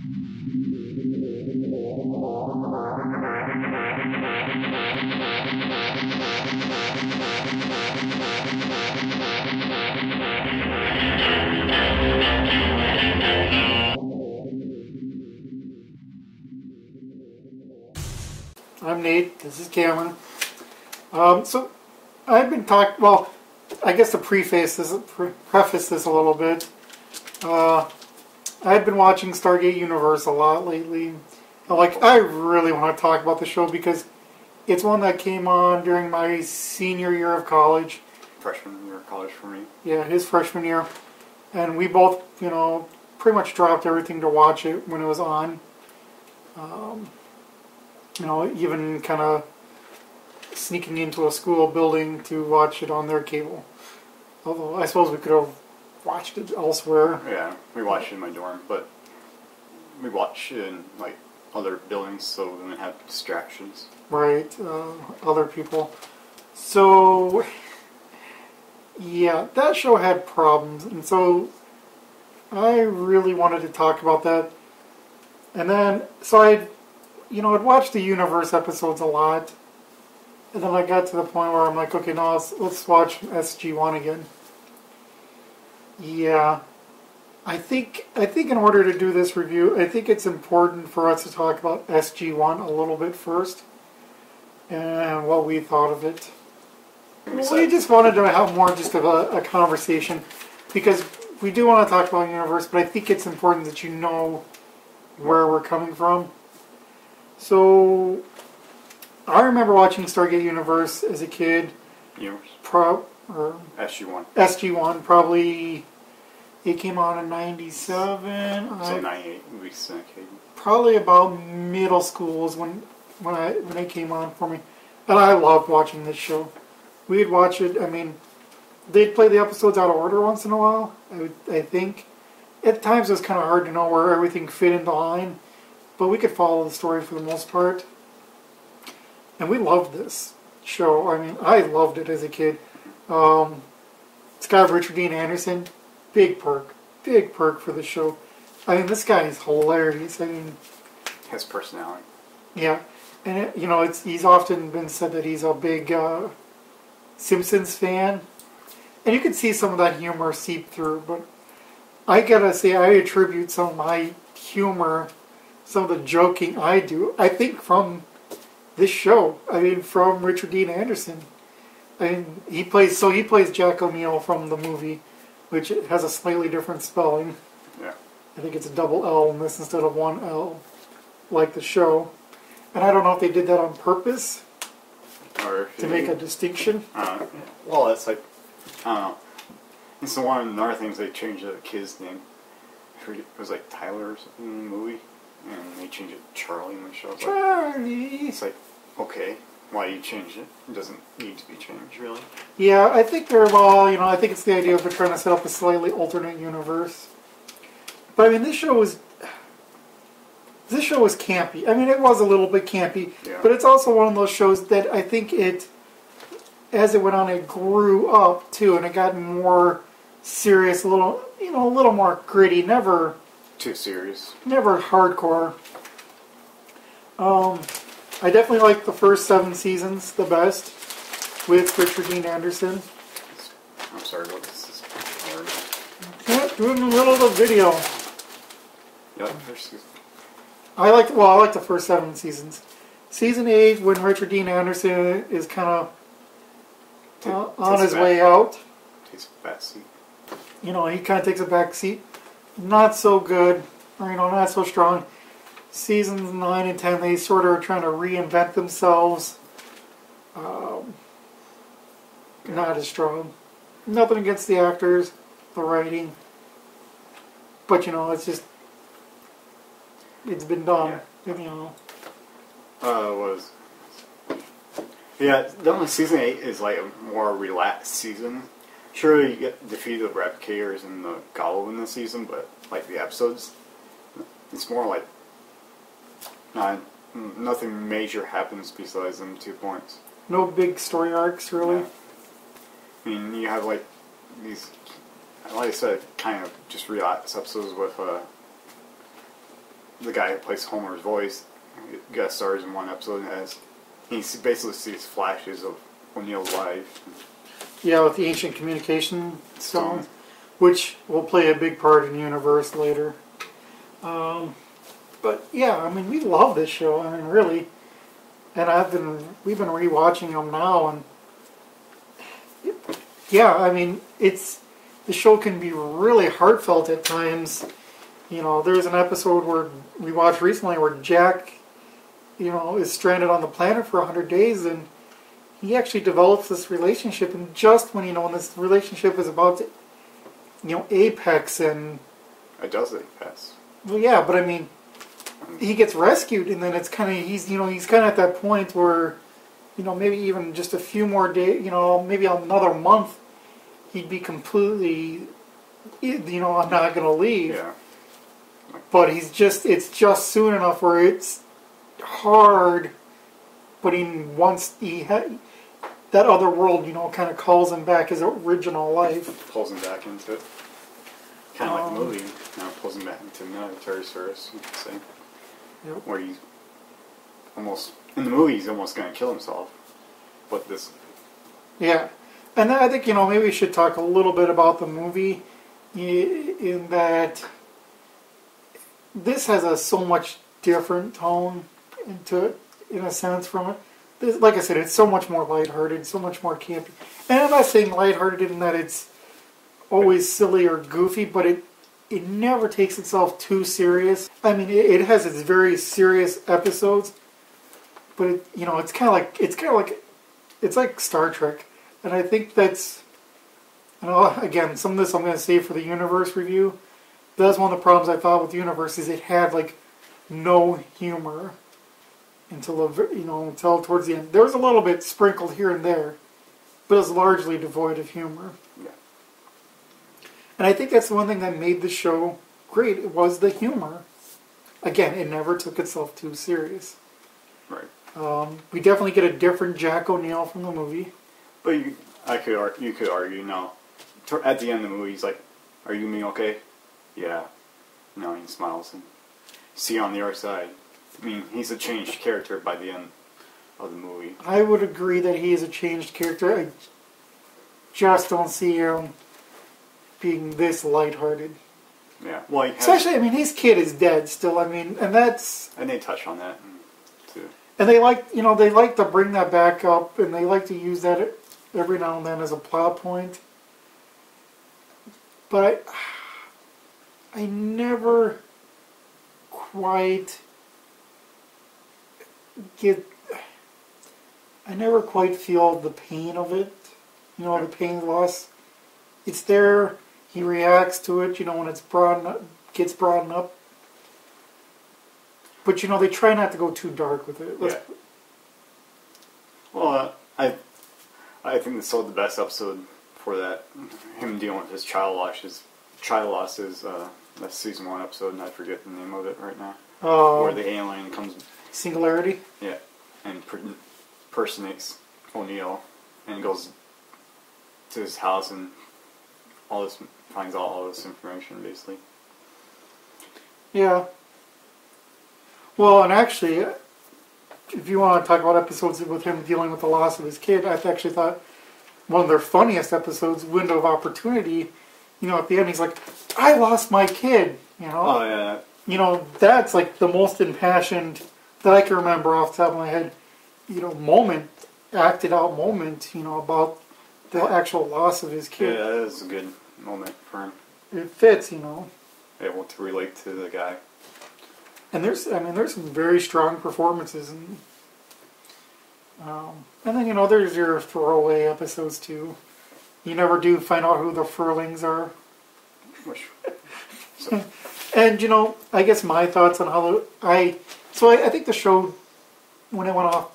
I'm Nate, this is Cameron. So, I've been talking, well, I guess to preface this a little bit, I've been watching Stargate Universe a lot lately. I really want to talk about the show because it's one that came on during my senior year of college. Freshman year of college for me. Yeah, his freshman year. And we both, pretty much dropped everything to watch it when it was on. Even kind of sneaking into a school building to watch it on their cable. Although I suppose we could have watched it elsewhere. Yeah, we watched it in my dorm, but we watched it in other buildings so we wouldn't have distractions. Right, other people. So, yeah, that show had problems, and so I really wanted to talk about that. And then, so I'd watched the Universe episodes a lot, and then I got to the point where I'm like, okay, now let's watch SG1 again. Yeah, I think in order to do this review, I think it's important for us to talk about SG1 a little bit first, and what we thought of it. We just wanted to have more just of a conversation, because we do want to talk about Universe, but I think it's important that you know where we're coming from. So, I remember watching Stargate Universe as a kid. Universe? SG1. SG1, probably, it came on in 97. So 98, we syndicated. Probably about middle school is when it came on for me. And I loved watching this show. We'd watch it, they'd play the episodes out of order once in a while, I think. At times it was kind of hard to know where everything fit into line. But we could follow the story for the most part. And we loved this show. I loved it as a kid. It's got Richard Dean Anderson. Big perk for the show. This guy is hilarious. His personality. Yeah. And, he's often been said that he's a big Simpsons fan. And you can see some of that humor seep through. But I gotta say, I attribute some of my humor, some of the joking I do, I think from this show. From Richard Dean Anderson. He plays Jack O'Neill from the movie, which has a slightly different spelling. Yeah. I think it's a double L in this instead of one L, like the show. And I don't know if they did that on purpose, or to make a distinction. Well, it's I don't know. It's another thing is they changed the kid's name. I forget, it was Tyler or something in the movie. And they changed it to Charlie in the show. Charlie! It's okay, why you changed it? It doesn't need to be changed, really. Yeah, I think I think it's the idea of trying to set up a slightly alternate universe. But this show was campy. It was a little bit campy, yeah. But it's also one of those shows that I think as it went on, it grew up too, and it got more serious, a little more gritty, never too serious. Never hardcore. I definitely like the first 7 seasons the best, with Richard Dean Anderson. I'm sorry, what is this? Yeah, doing in the middle of the video. You like the first season? I like the first 7 seasons. Season 8, when Richard Dean Anderson is kind of on his way out. Takes a back seat. He kind of takes a back seat. Not so good, or not so strong. Seasons 9 and 10, they sort of are trying to reinvent themselves. Not as strong. Nothing against the actors, the writing, but it's been done. Yeah. Definitely season 8 is a more relaxed season. Sure, you get defeated the Replicators and the Golem in this season, but the episodes, it's more nothing major happens besides them 2 points. No big story arcs, really. Yeah. You have these, like I said, kind of just relaxed episodes with the guy who plays Homer's voice guest stars in one episode as he basically sees flashes of O'Neill's life. Yeah, with the ancient communication Stone. stones, which will play a big part in Universe later. But yeah, I mean, we love this show. I mean, really, and we've been rewatching them now, and yeah, I mean, the show can be really heartfelt at times. You know, there's an episode where we watched recently where Jack, you know, is stranded on the planet for 100 days, and he actually develops this relationship, and just when, you know, when this relationship is about to, you know, apex, and... It does apex. Well, yeah, but I mean, he gets rescued, and then it's kind of, he's kind of at that point where, you know, maybe even just a few more days, you know, maybe another month, he'd be completely, you know, I'm not going to leave. Yeah. But it's just soon enough where it's hard, but that other world, you know, kind of calls him back his original life. Pulls him back into it. Kind of like the movie. Now pulls him back into the military service, you could say. Yep. Where he's almost, in the movie, he's almost going to kill himself. But this... Yeah. And I think, you know, maybe we should talk a little bit about the movie in that this has a so much different tone into it, in a sense, from it. This, like I said, it's so much more lighthearted, so much more campy. And I'm not saying lighthearted in that it's always silly or goofy, but it never takes itself too serious. I mean, it has its very serious episodes, but it, you know, it's like Star Trek. And I think that's, you know, again, some of this I'm going to save for the Universe review. That's one of the problems I thought with the Universe is it had like no humor until towards the end. There was a little bit sprinkled here and there, but it was largely devoid of humor. Yeah. And I think that's the one thing that made the show great. It was the humor. Again, it never took itself too serious. Right. We definitely get a different Jack O'Neill from the movie. But you could argue, no. At the end of the movie, he's like, "Are you and me okay?" Yeah. No, he smiles and see you on the other side. I mean, he's a changed character by the end of the movie. I would agree that he is a changed character. I just don't see him being this lighthearted. Yeah. Well, especially, I mean, his kid is dead still. I mean, and that's... And they touch on that, too. And they like to bring that back up, and they like to use that every now and then as a plot point. But I never quite feel the pain of it. You know, the pain of loss. It's there. He reacts to it, you know, when it's gets brought up. But, you know, they try not to go too dark with it. Yeah. Well, I think this is the best episode for that. Him dealing with his child loss is that's season 1 episode, and I forget the name of it right now. Where the alien comes... Singularity? Yeah. And impersonates O'Neill and goes to his house and finds out all this information, basically. Yeah. Well, and actually, if you want to talk about episodes with him dealing with the loss of his kid, I actually thought one of their funniest episodes, Window of Opportunity, you know, at the end he's like, "I lost my kid," you know? Oh, yeah. You know, that's like the most impassioned that I can remember off the top of my head, you know, acted out moment, you know, about the actual loss of his kid. Yeah, that is a good moment for him. It fits, you know. Able to relate to the guy. And there's some very strong performances, and then, you know, there's your throwaway episodes too. You never do find out who the Furlings are. And, you know, I guess my thoughts on how I think the show, when it went off,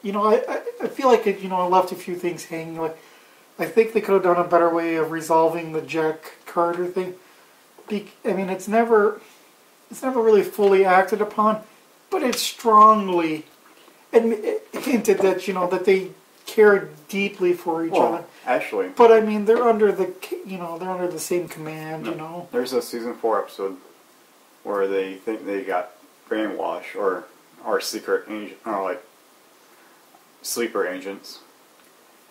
you know, I feel like it, you know, I left a few things hanging. Like, I think they could have done a better way of resolving the Jack Carter thing. I mean, it's never really fully acted upon, but it's strongly hinted that, you know, that they care deeply for each other. Actually. But I mean, they're under the same command, you know. There's a season 4 episode where they think they got brainwashed or are secret agent, or like sleeper agents,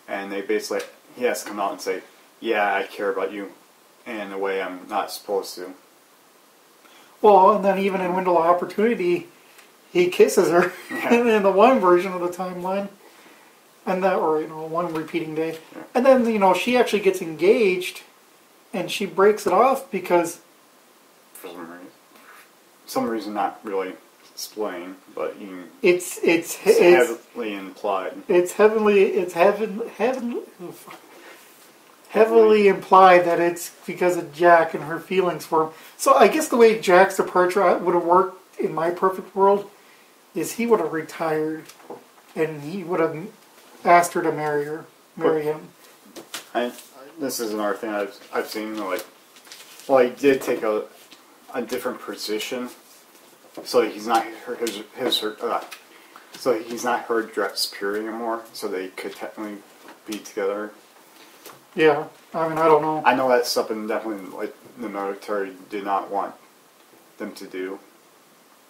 and they basically he has to come out and say, "Yeah, I care about you," in a way I'm not supposed to. Well, and then even in Window of Opportunity, he kisses her in the one version of the timeline, and that, or one repeating day, and then she actually gets engaged, and she breaks it off because For some reason not really explained, but it's heavily implied. It's heavily implied that it's because of Jack and her feelings for him. So I guess the way Jack's departure would have worked in my perfect world is he would have retired and he would have asked her to marry him. This is another thing I've seen. He did take a different position, so he's not so he's not her direct superior anymore. So they could technically be together. Yeah, I mean, I don't know. I know that's something definitely the military did not want them to do,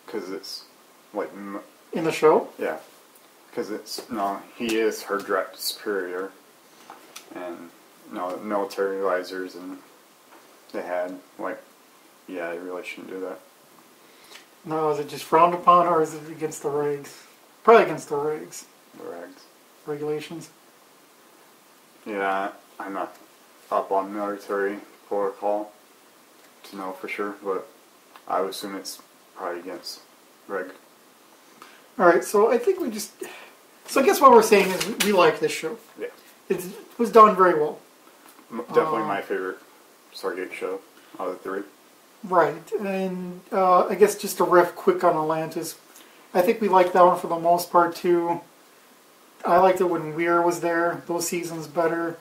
because it's in the show. Yeah, because he is her direct superior, and the military advisors and they had yeah, you really shouldn't do that. No, is it just frowned upon or is it against the regs? Probably against the regs. The regs. Regulations. Yeah, I'm not up on military protocol to know for sure, but I would assume it's probably against reg. Alright, so I think so I guess what we're saying is we like this show. Yeah. It was done very well. Definitely my favorite Stargate show out of the three. Right, and I guess just to riff quick on Atlantis, I think we liked that one for the most part too. I liked it when Weir was there, those seasons better.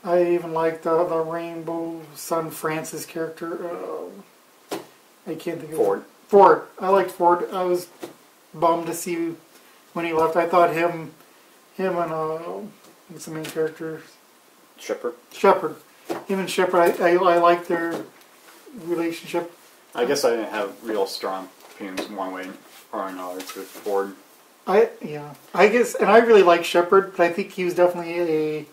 I even liked the Rainbow Sun Francis character. I can't think of Ford. Ford. I liked Ford. I was bummed to see when he left. I thought him and what's the main character? Shepard. Him and Shepard. I liked their relationship. I guess I didn't have real strong opinions one way or another to Ford. I guess, and I really like Shepard, but I think he was definitely a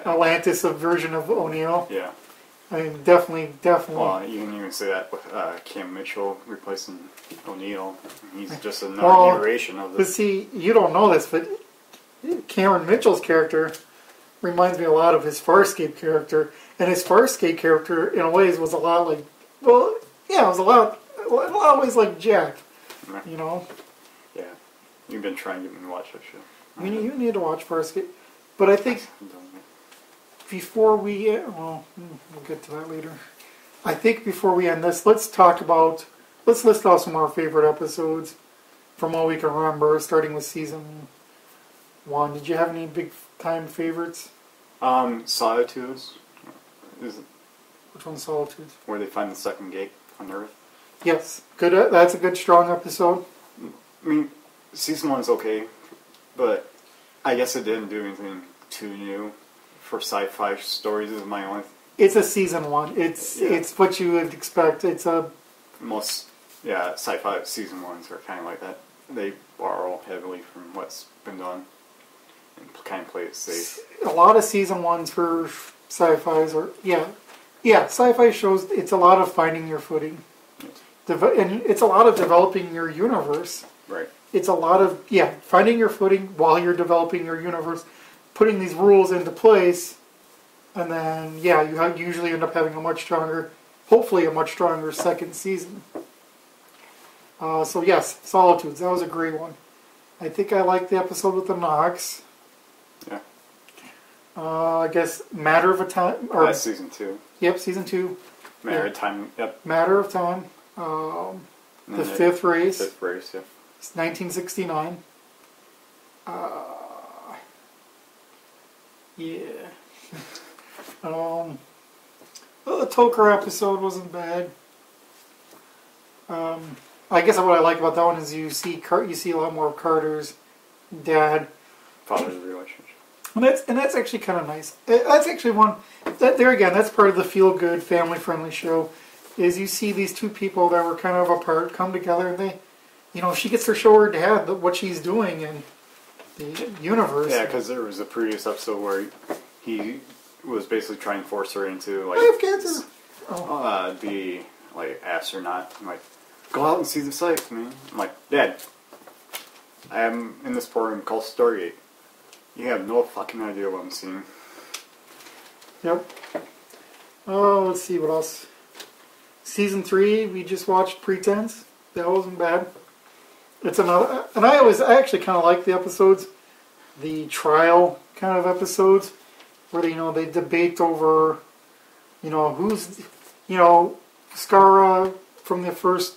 Atlantis version of O'Neill. Yeah. I mean, definitely. Well, you can even say that with Cam Mitchell replacing O'Neill. He's just another iteration of But see, you don't know this, but Cameron Mitchell's character reminds me a lot of his Farscape character, and his Farscape character, in a ways, was a lot like, it was a lot of ways like Jack, Yeah, you've been trying to get me to watch that show. You need to watch Farscape, but I think before we, we'll get to that later. I think before we end this, let's list off some of our favorite episodes from all we can remember, starting with season 1. Did you have any big time favorites? Solitudes. Which one's Solitudes? Where they find the second gate on Earth. Yes, good. That's a good, strong episode. I mean, season 1's okay, but I guess it didn't do anything too new for sci-fi stories. Is my only. It's a season 1. It's what you would expect. It's a most sci-fi season 1s are kind of like that. They borrow heavily from what's been done and kind of play it safe. A lot of season 1s for sci-fis are sci-fi shows. It's a lot of finding your footing, and it's a lot of developing your universe. Right. It's a lot of finding your footing while you're developing your universe, putting these rules into place, and then you usually end up having hopefully a much stronger second season. So yes, Solitudes, that was a great one. I think I liked the episode with the Nox. Yeah. I guess Matter of a Time. That's season 2. Yep, season 2. Matter of Time. Yep. Matter of Time. The Fifth Race. Fifth Race. Yeah. It's 1969. The Toker episode wasn't bad. I guess what I like about that one is you see a lot more of Carter's dad. Father's relationship. And that's actually kind of nice. That's actually one. There again, that's part of the feel-good, family-friendly show. is you see these two people that were kind of apart come together, and they, she gets to show her dad what she's doing in the universe. Yeah, because there was a previous episode where he was basically trying to force her into like I have cancer. be like astronaut. I'm like, go out and see the sights, man. I'm like, Dad, I am in this program called Stargate. You have no fucking idea what I'm seeing. Yep. Oh, let's see what else. Season 3, we just watched Pretense. That wasn't bad. It's another, and I actually kind of like the episodes, the trial kind of episodes, where they debate over, who's, Skara from the first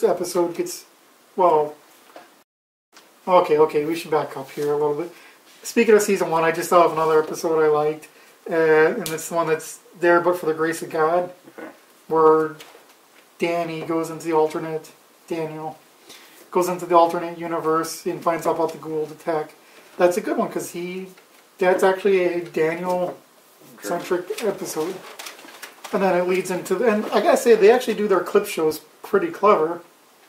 episode gets, well, okay, we should back up here a little bit. Speaking of season 1, I just thought of another episode I liked, and it's the one that's there but for the grace of God, where Daniel goes into the alternate universe and finds out about the Gould attack. That's a good one because that's actually a Daniel-centric episode. And then it leads into, and I gotta say, they actually do their clip shows pretty clever.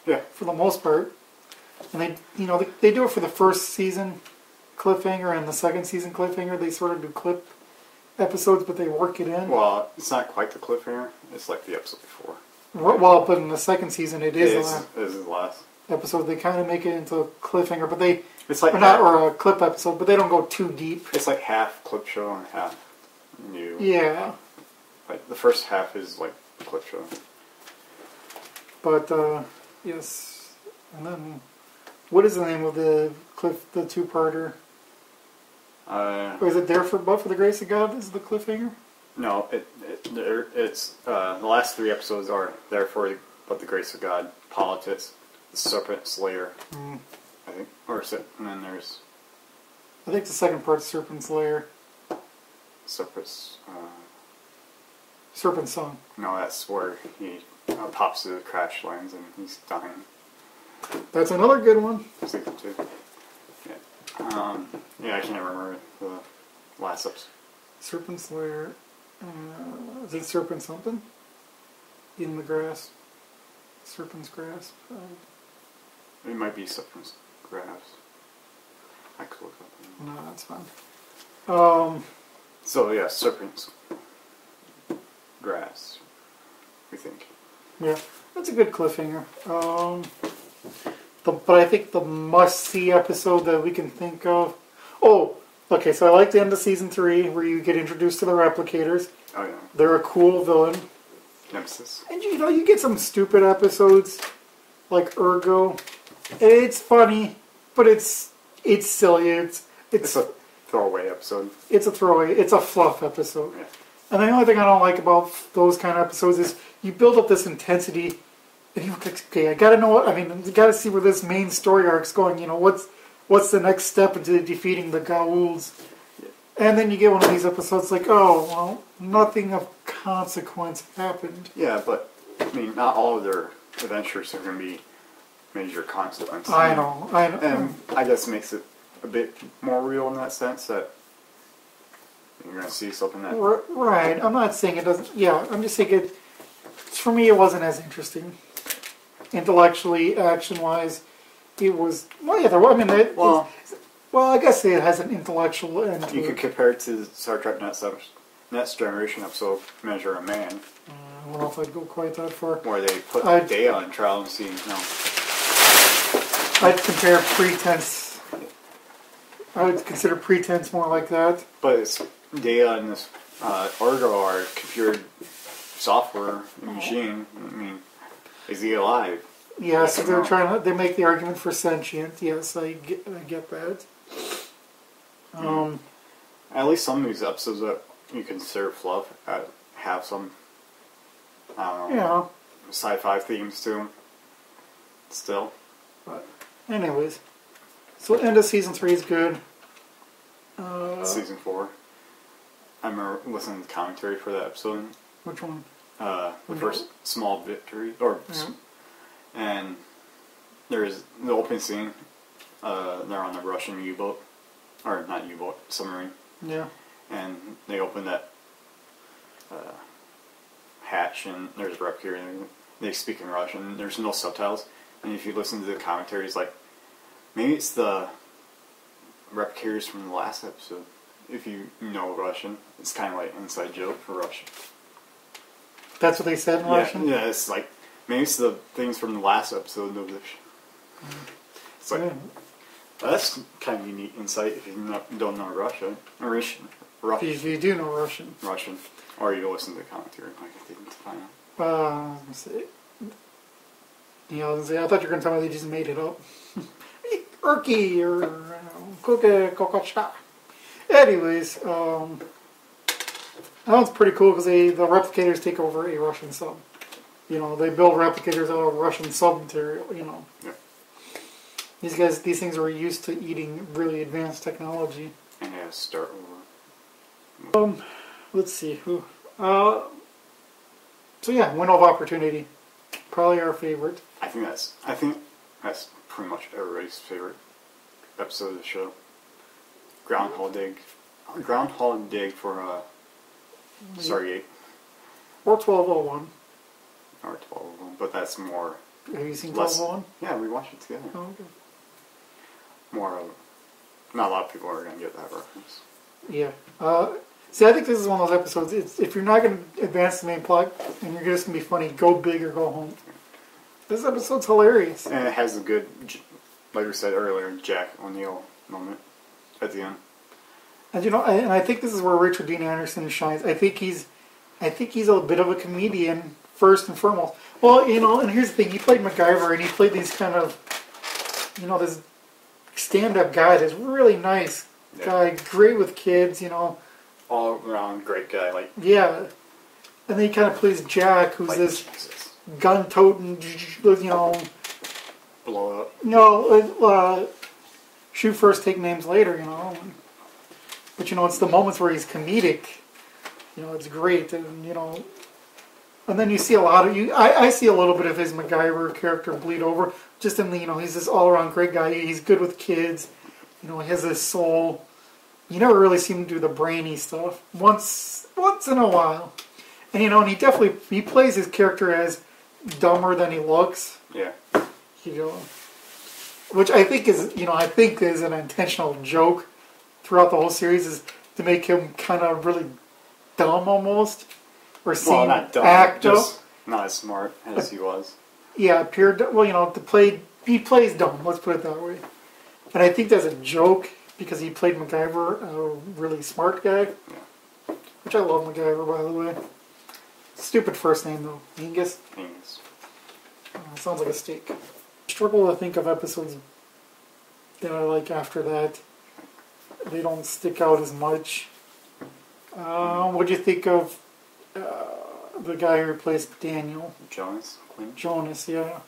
Yeah. For the most part. And they do it for the first season cliffhanger and the second season cliffhanger. They sort of do clip episodes, but they work it in. Well, it's not quite the cliffhanger. It's like the episode before. Well, but in the second season, it is the last episode. They kind of make it into a cliffhanger, but they it's like or a clip episode, but they don't go too deep. It's like half clip show and half new. Yeah. Like the first half is like clip show. But yes, and then what is the name of the two-parter? Or is it there for but for the grace of God? Is the cliffhanger? No, it's the last 3 episodes are there for but the grace of God, politics, the serpent slayer, I think, and then there's. I think the second part's Serpent's Lair. Serpent's. Serpent Song. No, that's where he pops to the crash lands and he's dying. That's another good one. Season 2. Yeah. I can't remember the last episode. Serpent's Lair. Is it Serpent something? In the grass. Serpent's Grasp. It might be Serpent's Grasp. I could look up. No, that's fine. So yeah, Serpent's Grass. We think. Yeah, that's a good cliffhanger. But I think the must-see episode that we can think of. Oh, okay. So I like the end of season 3 where you get introduced to the Replicators. Oh yeah. They're a cool villain. Nemesis. And you get some stupid episodes like Ergo. It's funny, but it's silly. It's a throwaway episode. It's a throwaway. It's a fluff episode. Yeah. And the only thing I don't like about those kind of episodes is you build up this intensity, and you're like, okay, I gotta know you gotta see where this main story arc's going. What's the next step into defeating the Goa'ulds? Yeah. And then you get one of these episodes like, oh, well, nothing of consequence happened. Yeah, but not all of their adventures are going to be major consequences. I know. And I guess it makes it a bit more real in that sense that you're going to see something that. Right. I'm not saying it doesn't. Yeah, I'm just saying for me, it wasn't as interesting. Intellectually, action-wise, it was. Well, yeah, well, I guess it has an intellectual end. You could compare it to Star Trek Next Generation episode, Measure a Man. I don't know if I'd go quite that far. Where they put Data on trial and see. I'd compare Pretense. I would consider Pretense more like that. But it's Data and this Argo are computer software machine. Is he alive? Yeah, so they make the argument for sentient. Yes, I get that. At least some of these episodes that you consider fluff have some, sci-fi themes to them. Still. But anyways, so end of season 3 is good. Season 4. I remember listening to the commentary for that episode. Which one? The first Small Victory, and there's the opening scene. They're on the Russian U-boat, or not U-boat, submarine. Yeah. And they open that hatch and there's a Replicator and they speak in Russian. There's no subtitles. And if you listen to the commentaries, like, maybe it's the Replicators from the last episode. If you know Russian, it's kind of like an inside joke for Russian. That's what they said in Russian? Yeah, it's like, maybe it's the things from the last episode of this. It's like, that's kind of unique insight if you don't know Russian. If you do know Russian. Russian. Or you listen to the commentary like I did to find out. Let's see. I thought you were going to tell me they just made it up. Urki or Kokocha. Anyways, that one's pretty cool because the Replicators take over a Russian sub. They build Replicators out of Russian sub material, Yeah. These things are used to eating really advanced technology. And it has to start over. Let's see. So yeah, Window of Opportunity. Probably our favorite. I think that's pretty much everybody's favorite episode of the show. Groundhog Dig for Stargate. Or 1201. Or 1201, but that's more. Have you seen 1201? Yeah, we watched it together. Oh, okay. More of. Not a lot of people are going to get that reference. Yeah. See, I think this is one of those episodes. If you're not going to advance the main plot and you're just going to be funny, go big or go home. This episode's hilarious. And it has a good, like we said earlier, Jack O'Neill moment at the end. And I think this is where Richard Dean Anderson shines. I think he's a bit of a comedian first and foremost. Well, and here's the thing: he played MacGyver, and he played these kind of, this stand-up guy, this really nice guy, great with kids, all around great guy, like. Yeah, and then he kind of plays Jack, who's like this gun-toting, blow up. No, shoot first, take names later, But it's the moments where he's comedic. It's great, and and then you see a lot of I see a little bit of his MacGyver character bleed over. Just in the he's this all-around great guy. He's good with kids. He has this soul. You never really see him do the brainy stuff. Once in a while, and and he plays his character as dumber than he looks. Yeah. Which I think is an intentional joke throughout the whole series, is to make him kind of really dumb almost, or seem not dumb, act just not as smart as he was. Yeah, he plays dumb. Let's put it that way. And I think that's a joke because he played MacGyver, a really smart guy, which I love MacGyver, by the way. Stupid first name though, Angus. Sounds like a steak. I struggle to think of episodes that I like after that. They don't stick out as much. What do you think of the guy who replaced Daniel? Jonas Quinn? Jonas, yeah.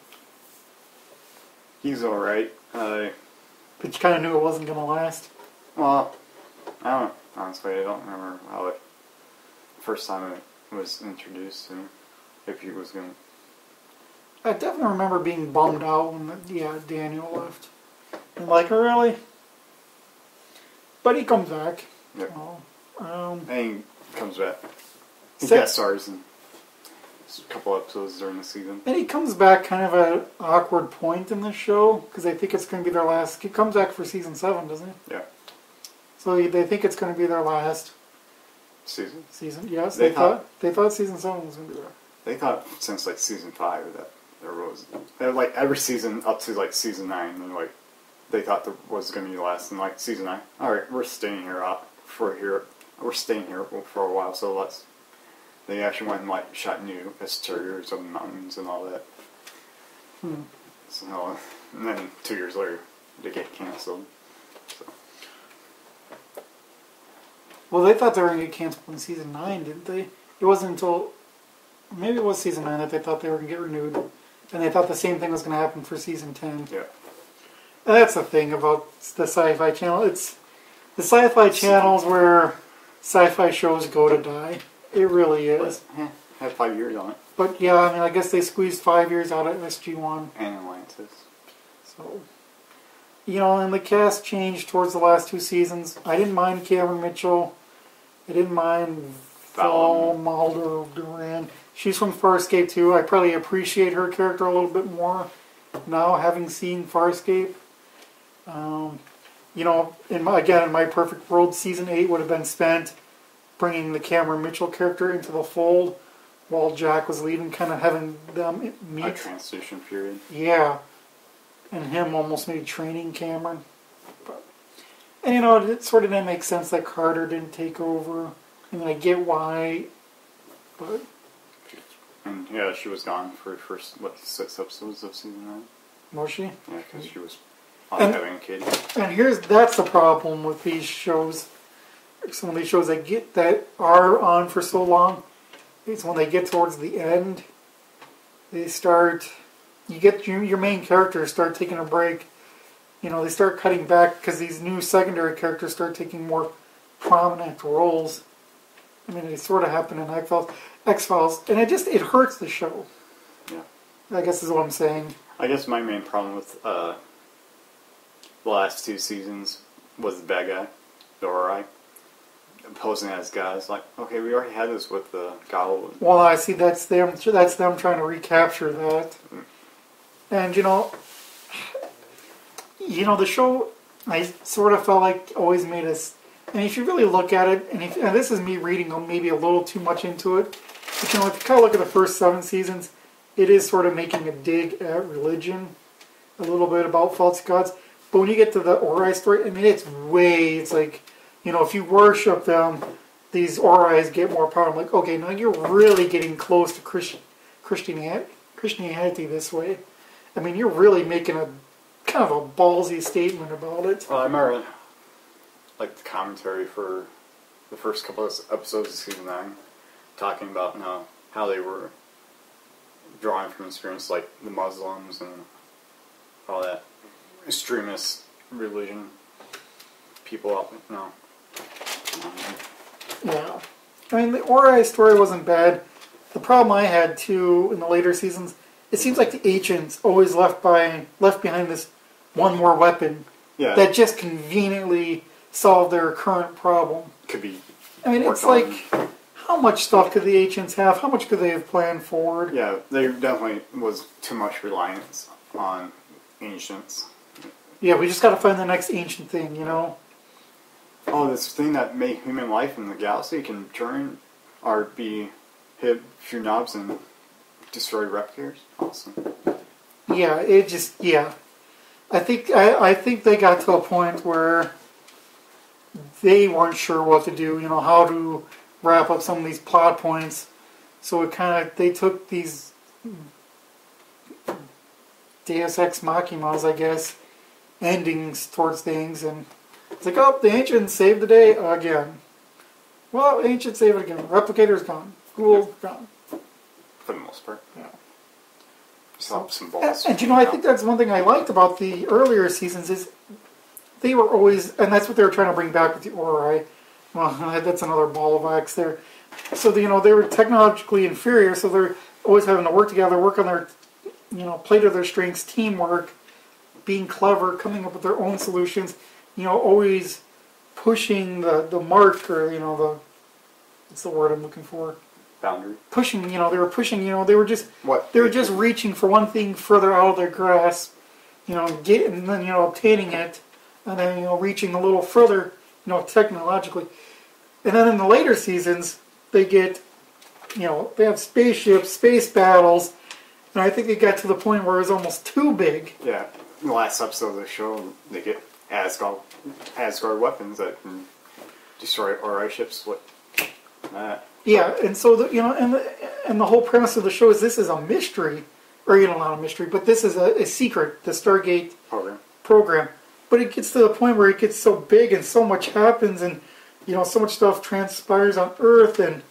He's alright. But you kind of knew it wasn't going to last? Well, I don't know. Honestly, I don't remember how the first time it was introduced to me. If he was going to... I definitely remember being bummed out when Daniel left. And like, really? But he comes back. Yep. And he comes back. He guest stars in a couple episodes during the season. And he comes back kind of at an awkward point in the show, because they think it's going to be their last... He comes back for season 7, doesn't he? Yeah. So they think it's going to be their last... Season? Yes, they thought season 7 was going to be there. They thought since like season 5 that there was... Like every season up to like season 9, and like they thought there was going to be the last, and like season 9, alright, we're staying here we're staying here for a while, so let's... They actually went and like shot new exteriors of the mountains and all that. So, and then 2 years later, they get canceled. So. Well, they thought they were going to get canceled in season 9, didn't they? It wasn't until... Maybe it was season 9 that they thought they were going to get renewed. And they thought the same thing was going to happen for season 10. Yeah. And that's the thing about the Sci-Fi Channel. It's the Sci-Fi Channel's where sci-fi shows go to die. It really is. But, had 5 years on it. But yeah, I mean, I guess they squeezed 5 years out of SG-1. And Atlantis. So, and the cast changed towards the last 2 seasons. I didn't mind Cameron Mitchell. I didn't mind Val Mulder Duran. she's from Farscape too. I probably appreciate her character a little bit more now, having seen Farscape. You know, in my perfect world, season 8 would have been spent bringing the Cameron Mitchell character into the fold while Jack was leaving, kind of having them meet. A transition period. Yeah, and him almost maybe training Cameron. But, and you know, it sort of didn't make sense that Carter didn't take over. I mean, I get why, but. And yeah, she was gone for the first 6 episodes of season 9. Was she? Yeah, because she was having a kid. And that's the problem with these shows. Some of these shows that are on for so long, it's when they get towards the end, they start. You get your main characters start taking a break. You know, they start cutting back because these new secondary characters start taking more prominent roles. I mean, it sort of happened in X-Files, and it hurts the show. Yeah, I guess is what I'm saying. I guess my main problem with the last 2 seasons was the bad guy, the Ori, posing as guys. Like, okay, we already had this with the Goblin. Well, I see. That's them trying to recapture that. And you know, the show, I sort of felt like always made us. And if you really look at it, and this is me reading maybe a little too much into it, but you know, if you kind of look at the first 7 seasons, it is sort of making a dig at religion, a little bit about false gods. But when you get to the Ori story, I mean, it's like, you know, if you worship them, these Oris get more power. I'm like, okay, now you're really getting close to Christianity this way. I mean, you're really making a kind of a ballsy statement about it. Well, I remember, like, the commentary for the first couple of episodes of season 9, talking about how they were drawing from experience, like the Muslims and all that extremist religion people out. Yeah. I mean, the Ori story wasn't bad. The problem I had, too, in the later seasons, it seems like the Ancients always left behind this one more weapon that just conveniently solved their current problem. Could be. I mean, it's like, how much stuff could the Ancients have? How much could they have planned forward? Yeah, there definitely was too much reliance on Ancients. Yeah, we just got to find the next ancient thing, you know? Oh, this thing that made human life in the galaxy can turn or be hit a few knobs and destroy replicators. Awesome. Yeah, I think they got to a point where they weren't sure what to do, you know, how to wrap up some of these plot points. So they took these Deus Ex Machinas, I guess, endings towards things, and it's like, oh, the Ancients saved the day again. Well, Ancients saved it again. Replicators gone. School gone. For the most part. Yeah. Some balls. And you know, I think that's one thing I liked about the earlier seasons is they were always, and that's what they were trying to bring back with the Ori. Well, that's another ball of wax there. So, you know, they were technologically inferior, so they're always having to work together, work on their, you know, play to their strengths, teamwork, being clever, coming up with their own solutions, you know, always pushing the mark, or, you know, what's the word I'm looking for? Boundary. Pushing, you know, they were just reaching for one thing further out of their grasp, you know, and then, you know, obtaining it, and then, you know, reaching a little further, you know, technologically. And then in the later seasons, they get, you know, they have spaceships, space battles, and I think it got to the point where it was almost too big. Yeah, in the last episode of the show, they get Asgard weapons that can destroy Ori ships. Yeah, and so and the whole premise of the show is this is a mystery, or, you know, not a mystery, but this is a secret, the Stargate program. But it gets to the point where it gets so big and so much happens, and, you know, so much stuff transpires on Earth, and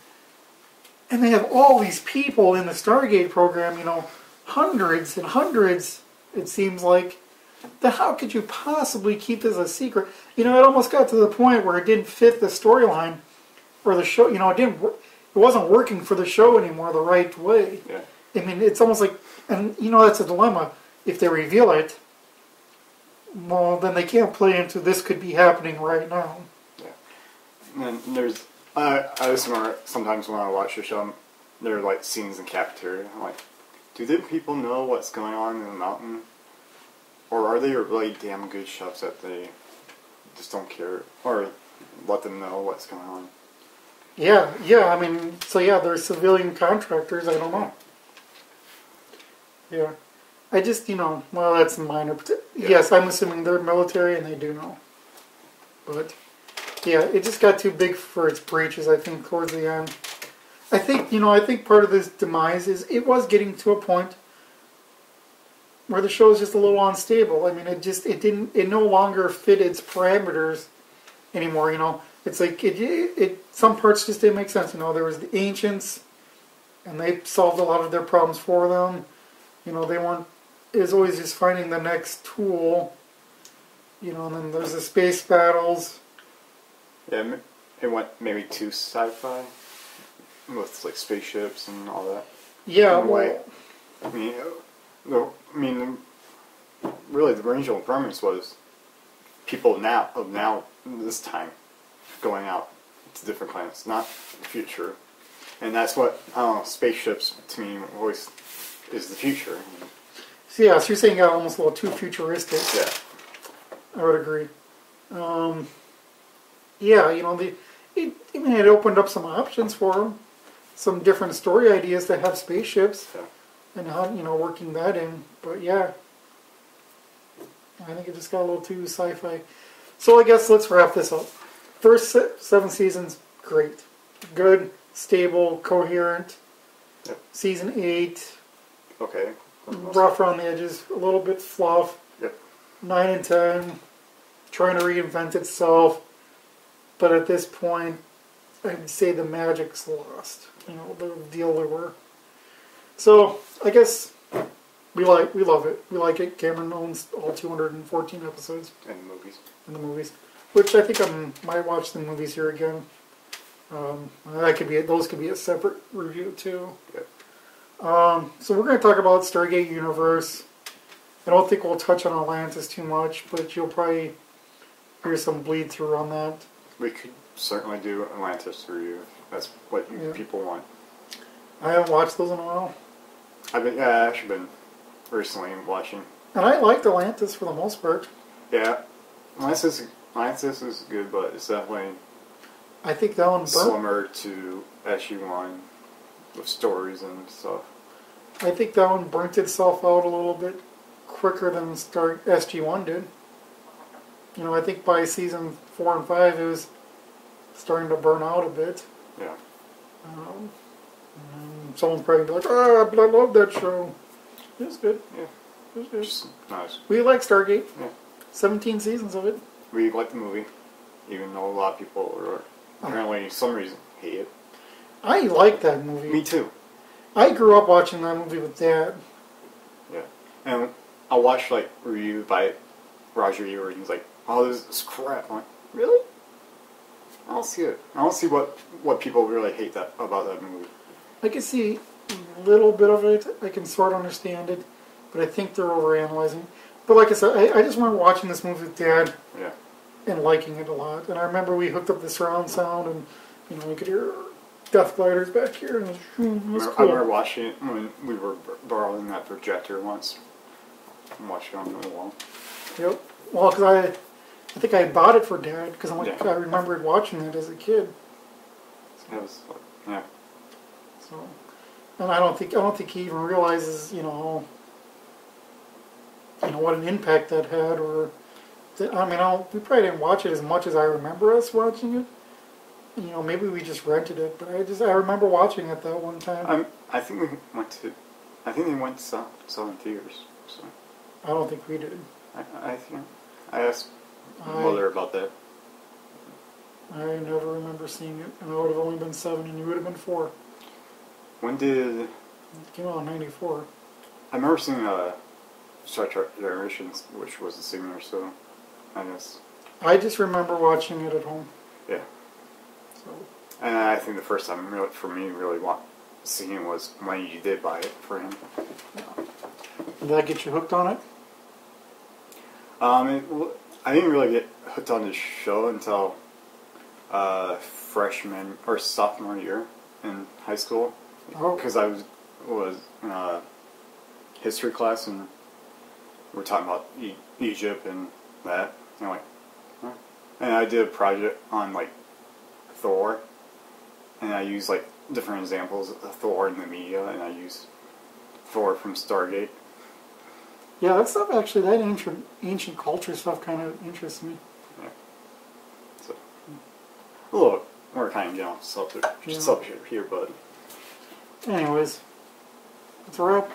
they have all these people in the Stargate program, you know, hundreds and hundreds, it seems like. Then how could you possibly keep this a secret? You know, it almost got to the point where it didn't fit the storyline for the show. You know, it wasn't working for the show anymore the right way. Yeah. I mean, it's almost like, and, you know, that's a dilemma. If they reveal it, well, then they can't play into this could be happening right now. Yeah. And there's, I just remember sometimes when I watch the show, there are like scenes in cafeteria. I'm like, do the people know what's going on in the mountain, or are they really damn good chefs that they just don't care or let them know what's going on? Yeah. I mean, so yeah, they're civilian contractors. I don't know. Yeah. I just, well, that's minor. Yeah. Yes, I'm assuming they're military and they do know. But, yeah, it just got too big for its breeches, I think, towards the end. I think part of this demise is it was getting to a point where the show is just a little unstable. I mean, it no longer fit its parameters anymore, It's like, some parts just didn't make sense, There was the ancients, and they solved a lot of their problems for them. They weren't. It was always just finding the next tool, and then there's the space battles. Yeah, it went maybe too sci-fi with like spaceships and all that. Yeah, well, really, the original premise was people now this time going out to different planets, not the future, and that's what spaceships to me always is the future. So yeah, so you're saying it got almost a little too futuristic. Yeah. I would agree. Yeah, it opened up some options for them, some different story ideas to have spaceships, and how working that in. But yeah, I think it just got a little too sci-fi. So I guess let's wrap this up. First 7 seasons, great, good, stable, coherent. Yep. Season 8. Okay. Rough around the edges, a little bit fluff. Yep. 9 and 10, trying to reinvent itself, but at this point, I'd say the magic's lost. The deal they were. So I guess we love it. We like it. Cameron owns all 214 episodes. And movies. And the movies, which I think I might watch the movies here again. Those could be a separate review too. Yep. So we're going to talk about Stargate Universe. I don't think we'll touch on Atlantis too much, but you'll probably hear some bleed through on that. We could certainly do Atlantis review. That's what people want. I haven't watched those in a while. I've actually been recently watching. And I liked Atlantis for the most part. Yeah, Atlantis is good, but it's definitely I think that one similar to SG1 with stories and stuff. I think that one burnt itself out a little bit quicker than SG1 did. I think by season 4 and 5 it was starting to burn out a bit. Yeah. Someone's probably be like, I love that show. It was good. Yeah. It was good. Just nice. We like Stargate. Yeah. 17 seasons of it. We like the movie, even though a lot of people apparently, some reason, hate it. I like that movie. Me too. I grew up watching that movie with Dad. Yeah. And I watched, review by Roger Ebert, and he's like, oh, this is crap. I'm like, really? I don't see it. I don't see what people really hate about that movie. I can see a little bit of it. I can sort of understand it. But I think they're overanalyzing. But like I said, I just remember watching this movie with Dad. Yeah. And liking it a lot. And I remember we hooked up the surround sound and, we could hear Death Gliders back here. And it was cool. I remember watching it when we were borrowing that projector once. And watched it on the wall. Yep. Well, because I think I bought it for Dad because I remembered watching it as a kid. So, it was, yeah. So, and I don't think he even realizes, what an impact that had, or we probably didn't watch it as much as I remember us watching it. Maybe we just rented it, but I remember watching it that one time. I think they went to sell in theaters. So. I don't think we did. I think I asked Mother about that. I never remember seeing it, and I would have only been 7, and you would have been 4. When did it came out in '94? I remember seeing Star Trek Generations, which was the same year, so I guess. I just remember watching it at home. Yeah. So. And I think the first time seeing it was when you did buy it for him. Did that get you hooked on it? I didn't really get hooked on this show until freshman or sophomore year in high school. Oh. Because I was in a history class and we're talking about Egypt and that. And I'm like, huh? And I did a project on like Thor, and I used like different examples of Thor in the media, and I used Thor from Stargate. Yeah, that stuff actually, that ancient culture stuff kind of interests me. Yeah. So, a little, we're kind of getting off subject here, but Anyways, let's wrap.